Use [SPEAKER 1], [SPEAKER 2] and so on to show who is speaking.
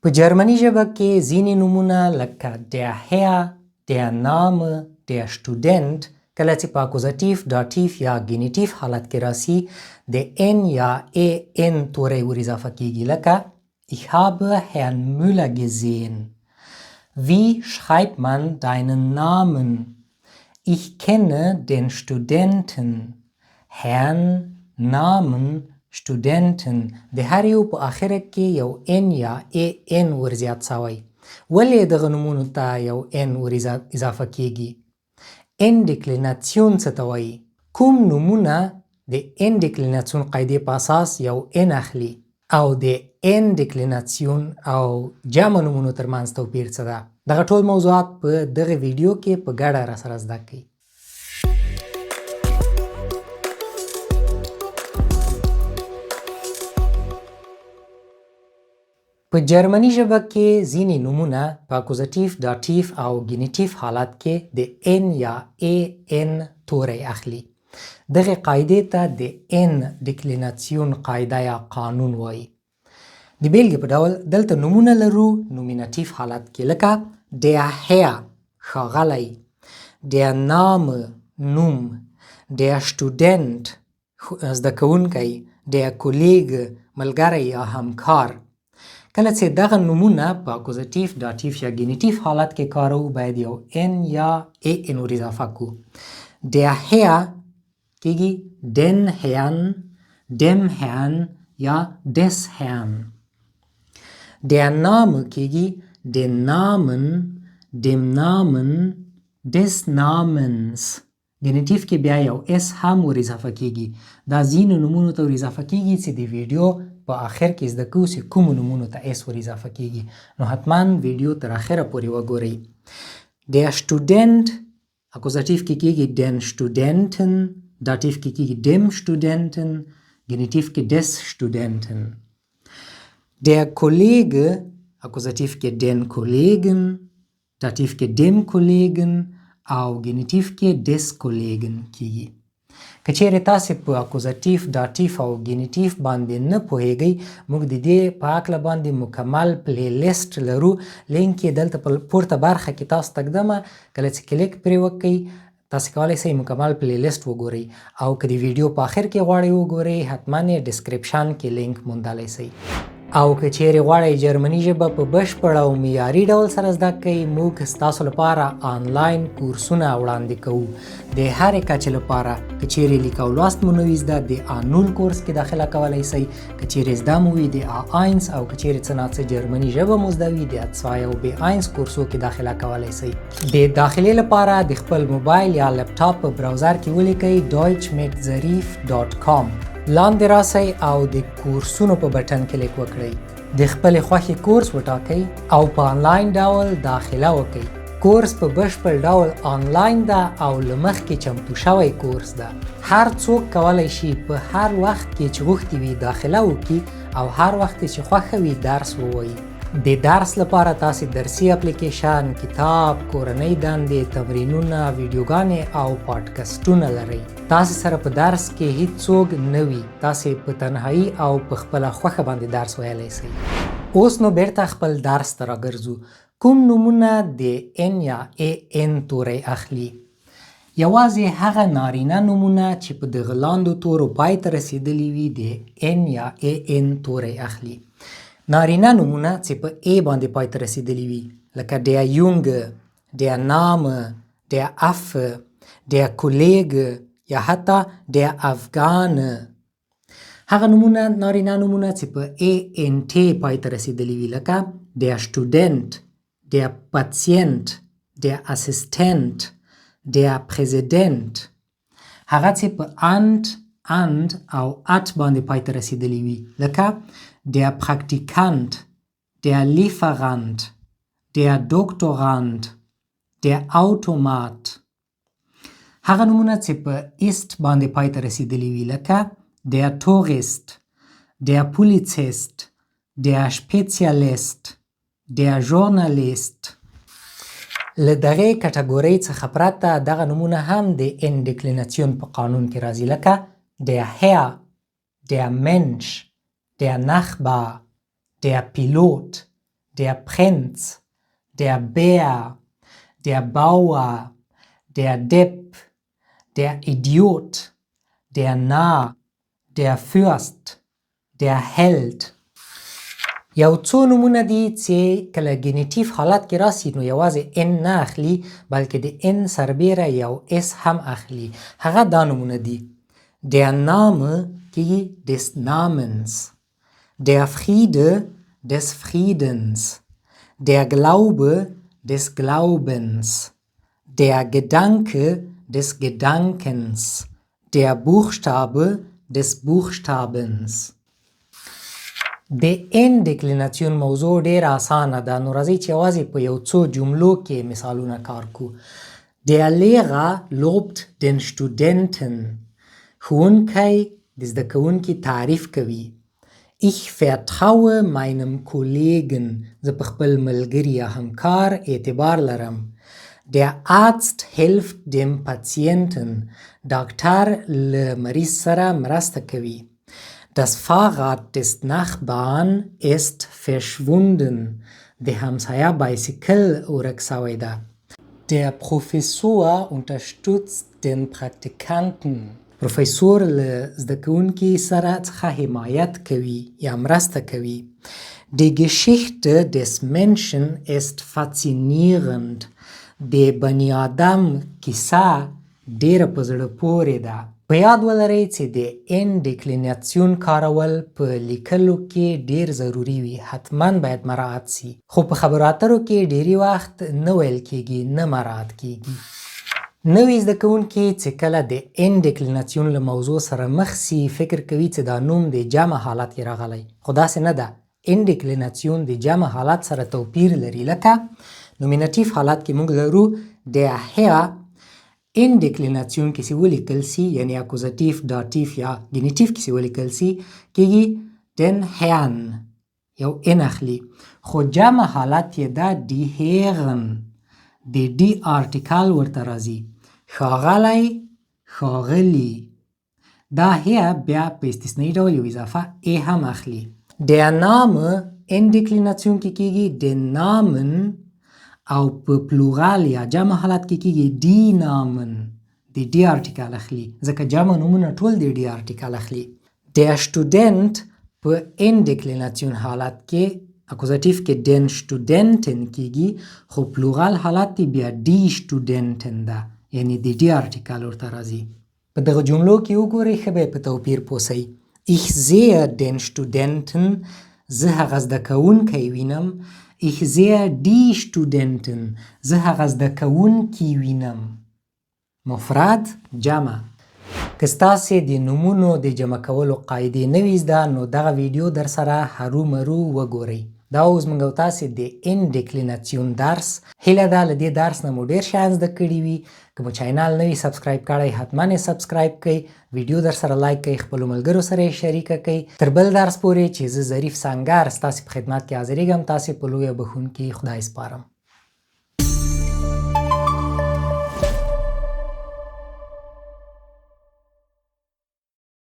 [SPEAKER 1] په جرمني ژبه کې ځینې نومونه لکه der Herr, der Name, der Student کله چې په اکوزاتیف، داتیف یا گینیتیف حالت کې راسي د n یا an توری ور اضافه کیږي لکه Ich habe Herrn Müller gesehen. Wie schreibt man deinen Namen? Ich kenne den Studenten. Herrn, Namen, Studenten. د هر یو په آخره کې یو n یا an ور زیات شوی. ولې دغه نومونو ته یو n ور اضافه کیږي؟ n ډیکلیناسیون څه ته وایي؟ کوم نومونه د n ډیکلیناسیون قاعدې په اساس یو n اخلي او د n ډیکلیناسیون او جمع نومونو ترمنځ توپیر څه ده؟ دغه ټول موضوعات په دغه ویډیو کې په ګډه را سره زده کړئ. په جرمني ژبه کې ځینې نومونه په اکوزاتیف، داتیف او گینیتیف حالت کې د n یا an توری اخلي. دغه قاعدې ته د n ډیکلیناسیون قاعده یا قانون وایي. د بیلګې په ډول دلته نومونه لرو نومیناتیف حالت کې لکه der Herr ښاغلی، der Name نوم، der Student زده کوونکی، der Kollege ملګری یا همکار. کله چې دغه نومونه په اکوزاتیف، داتیف یا گینیتیف حالت کې کارو باید یو n یا an ور اضافه کو. der Herr کېږي den Herrn، dem Herrn یا des Herrn. der Name کېږي den Namen، dem Namen، des Namens. گینیتیف کې بیا یو s هم ور اضافه کېږي. دا ځینو نومونو ته ور اضافه کېږي چې د ویډیو په آخر کې زده کوو چې کومو نومونو ته s ور اضافه کېږي. نو حتما ویډیو تر آخره پورې وګورئ. der Student اکوزاتیف کې کېږي den Studenten، داتیف کې کېږي dem Studenten، گینیتیف کې des Studenten. der Kollege اکوزاتیف کې den Kollegen، داتیف کې dem Kollegen او گینیتیف کې des Kollegen کېږي. که چیرې تاسې په اکوزاتیف، داتیف او گینیتیف باندې نه پوهیږئ، موږ د دې په هکله باندې مکمل پلی لیست لرو. لینک یې دلته په پورته برخه کې تاسو ته ږدمه. کله چې کلیک پرې وکئ تاسې کولی شئ مکمل پلی لیست وګورئ، او که د ویډیو په آخر کې غواړئ وګورئ حتما یې ډسکریپشن کې لینک موندلی شئ. او که چیرې غواړئ جرمني ژبه په بشپړ او معیاري ډول سره زده کړئ، موږ ستاسو لپاره آنلاین کورسونه وړاندې کوو. د هرې کچې لپاره که چیرې لیک او لوست مو نوي زده د A0 کورس کې داخله کولی شئ. که چیرې زده مو وي د A1 او که چیرې څه ناڅه جرمني ژبه مو زده وي د A2 او B1 کورسو کې داخله کولی شئ. د داخلې لپاره د خپل موبایل یا لپټاپ په براوزر کې ولیکئ deutschmitzarif.com. لاندې راسئ او د کورسونو په بټن کلیک وکړئ. د خپل خوښې کورس وټاکئ او په آنلاین ډول داخله وکړئ. کورس په بشپړ ډول آنلاین ده او له مخکې چمتو شوی کورس ده. هر څوک کولی شي په هر وخت کې چې غوښتي وي داخله وکړي او هر وخت چې خوښه وي درس ووایي. د درس لپاره تاسې درسي اپلیکیشن، کتاب، کورنۍ دندې، تمرینونه، ویډیوګانې او پاډکسټونه لرئ. تاسې سره په درس کې هیڅ څوک نه وي. تاسې په تنهایی او په خپله خوښه باندې درس ویلی شئ. اوس نو بیرته خپل درس ته راګرځو. کوم نومونه د n یا an توری اخلي؟ یوازې هغه نارینه نومونه چې په دغه لاندو تورو پای ته رسیدلي وي د n یا an توری اخلي. نارینه نومونه چې په a باندې پای ته رسیدلي وي لکه der Junge، der Name، der Affe، der Kollege یا حتی der Afghane. هغه نومونه نارینه نومونه چې په ant پای ته رسیدلي وي لکه der Student، der Patient، der Assistent، der Präsident. هغه چې په and او at باندې پای ته رسیدلي وي لکه der Praktikant، der Lieferant، der Doktorand، der Automat. هغه نومونه چې په ist باندې پای ته رسیدلي وي لکه der Tourist، der Polizist، der Spezialist، der Journalist. له دغې کټګورۍ څخه پرته دغه نومونه هم د n ډیکلیناسیون په قانون کې راځي لکه der Herr، der Mensch، der Nachbar، der Pilot، der Prinz, der Bär, der Bauer, der Depp, der Idiot, der Narr, der Fürst, der Held. یو څو نمونه دي چې کله ګینیټیف حالت کې راسي نو یوازې ان نه اخلي بلکې د ان سربیره یو اس هم اخلي. هغه دا نمونه دي: Der Name des Namens, der Friede des Friedens, der Glaube des Glaubens, der Gedanke des Gedankens, der Buchstabe des Buchstabens. د ان ډیکلیناسیون موضوع ډیر اسانه ده، نو راځئ چې یوازې په یو څو جملو کې مثالونه کار کو. Der Lehrer lobt den Studenten. ښوونکی د زده کوونکي تعریف کوي. Ich vertraue meinem Kollegen. زه په خپل ملګري یا همکار اعتبار لرم. Der Arzt hilft dem Patienten. ډاکټر له مریض سره مرسته کوي. Das Fahrrad des Nachbarn ist verschwunden. د همسایه بایسکل ورک سوی ده. Der Professor unterstützt den Praktikanten. پروفیسور له زده کوونکي سره څخه حمایت کوي یا مرسته کوي. Die Geschichte des Menschen ist faszinierend. د بني آدم کیسه ډیره په زړه پورې ده. په یاد ولرئ چې د ان ډیکلیناسیون کارول په لیکلو کې ډیر ضروری وي. حتما باید مراعات سي. خو په خبرو اترو کې ډیری وخت نه ویل کیږي، نه مراعات کیږي. نوی زده کوونکي چې کله د ان ډیکلیناسیون له موضوع سره مخ سي فکر کوي چې دا نوم د جمع حالت کې راغلی، خو داسې نه ده. ان ډیکلیناسیون د جمع حالت سره توپیر لري. لکه نومیناتیف حالت کې موږ لرو der Herr. ان ډیکلیناسیون کې چې ولیکل سي یعنی اکوزاتیف، داتیف یا ګینیټیف کې چې ولیکل سي کېږي den Herrn، یو ان اخلي. خو جمع حالت یې ده die Herren، د ډي آرټیکل ورته راځي. ښاغلی، ښاغلي. دا هي بیا په استثنایی ډول یو اضافه ای هم اخلي. der Name ان ډیکلیناسیون کې کېږي den Namen، او په پلورال یا جمع حالت کې کېږي دی نامن، د ډي آرټیکل اخلي ځکه جمع نومونه ټول د ډي آرټیکل اخلي. Der Student په ان ډیکلیناسیون حالت کې اکوزاتیف کې den Studenten کېږي، خو پلورال حالت بیا دی Studenten ده یعنی د ډي آرټیکل ورته راځي. په دغه جملو کې وګورئ ښه به په توپیر پوسئ. Ich sehe den Studenten، زه هغه زده کوونکی وینم. Ich sehe die Studenten، زه هغه زده کوونکي وینم. مفرد، جمع. که ستاسې د نومونو د جمع کولو قاعدې نه وي زده نو دغه ویډیو در سره هرومرو وګورئ. دا اوس موږ او تاسې د ان ډیکلیناسیون درس. هیله ده له دې درس نه مو ډېر شیان زده کړي وي. که مو چینل نه وي سبسکرایب کړی حتما یې سبسکرایب کړئ. ویډیو در سره لایک کړئ، خپلو ملګرو سره یې شریکه کړئ. تر بل درس پورې چې زه ظریف سنګر ستاسې په خدمت کې حاضرېږم، تاسې په لویه بښونکي خدای سپارم.